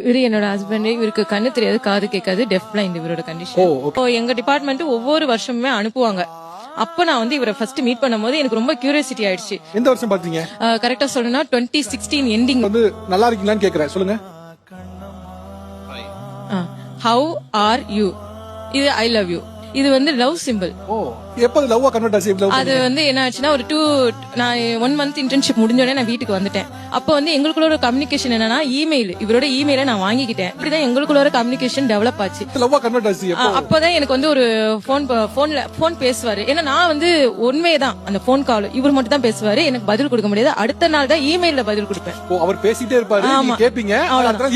இவரு என்னோட ஹஸ்பண்ட். இவருக்கு கண்ணு தெரியாது, காது கேட்காது, டெஃப் பிளைண்ட் இவரோட கண்டிஷன். எங்க டிபார்ட்மெண்ட் ஒவ்வொரு வருஷமுமே அனுப்புவாங்க. அப்ப நான் வந்து இவரை ஃபர்ஸ்ட் மீட் பண்ணும்போது எனக்கு ரொம்ப கியூரியாசிட்டி ஆயிடுச்சு. எந்த வருஷம் பாத்தீங்க? கரெக்டா சொல்லணும்னா 2016 எண்டிங். வந்து நல்லா இருக்கீங்களான்னு கேக்குறேன், சொல்லுங்க. ஹவ் ஆர் யூ, இது ஐ லவ் யூ. இது வந்து லவ் சிம்பிள். எப்போ லவ்வா கன்வெர்ட் ஆச்சு? அது வந்து என்ன ஆச்சுன்னா நான் 1 மந்த் இன்டர்ன்ஷிப் முடிஞ்சோடனே நான் வீட்டுக்கு வந்துட்டேன். அப்போ வந்து எங்களுக்குள்ள ஒரு கம்யூனிகேஷன் என்னன்னா இமெயில், இவரோட இமெயில நான் வாங்கிக்கிட்டேன். இப்படிதான் எங்களுக்குள்ள ஒரு கம்யூனிகேஷன் டெவலப் ஆச்சு. லவ்வா கன்வெர்ட் ஆச்சு. அப்பதான் எனக்கு வந்து ஒரு போன் பேசுவாரு. ஏன்னா நான் வந்து ஒன்வே தான் அந்த போன் கால் இவர் மட்டும் தான் பேசுவாரு. எனக்கு பதில் கொடுக்க முடியாது. அடுத்த நாள் தான் இமெயில்ல பதில் கொடுப்பேன். அவர் பேசிட்டே இருப்பாரு, நீங்க கேப்பீங்க,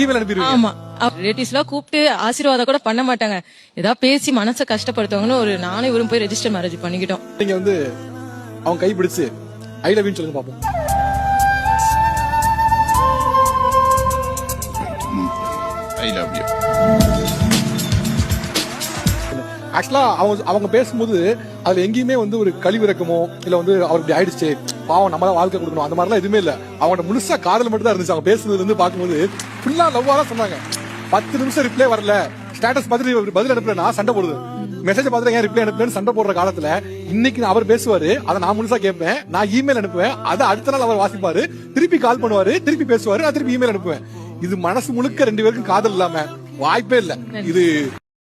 இமெயில் அனுப்பிடுவீங்க. ஆமா, ரிலேட்டிவ்ஸ் எல்லாம் கூப்பிட்டு ஆசீர்வாதம் கூட பண்ண மாட்டாங்க. ஏதாவது பேசி மனசை கஷ்டப்படுத்துவாங்கன்னு நானும் இவரும் போய் ரெஜிஸ்டர் மேரேஜ் பண்ணிக்கிட்டோம். நீங்க வந்து அவங்க கை பிடிச்சு ஐ லவ் யூ சொல்லுங்க பாப்போம். I love you. ஆக்சுவலா அவங்க பேசும்போது அதுல எங்கேயுமே வந்து ஒரு கழிவிறக்கமோ இல்ல வந்து அவருக்கு ஆயிடுச்சு பாவம் நம்மளால வாழ்க்கை கொடுக்கணும் அந்த மாதிரிலாம் எதுவுமே இல்ல. அவங்களோட முழுசா காதல் மட்டும் தான் இருந்துச்சு. அவங்க பேசுனதுல இருந்து பாக்கும்போது ஃபுல்லா லவ்வா தான் சொன்னாங்க. 10 நிமிஷம் ரிப்ளை வரல, ஸ்டேட்டஸ் பார்த்துட்டு பதில் அனுப்புறேன்னா சண்டை போடுது, மெசேஜ் பார்த்துட்டு ஏன் ரிப்ளை அனுப்புறேன்னு சண்டை போடுற காலத்துல இன்னைக்கு அவர் பேசுவாரு, அதை நான் முழுசா கேட்பேன், நான் இமெயில் அனுப்புவேன், அதை அடுத்த நாள் அவர் வாசிப்பாரு, திருப்பி கால் பண்ணுவாரு, திருப்பி பேசுவாரு, நான் திருப்பி இமெயில் அனுப்புவேன். இது மனசு முழுக்க 2 பேருக்கும் காதல் இல்லாம வாய்ப்பே இல்ல. இது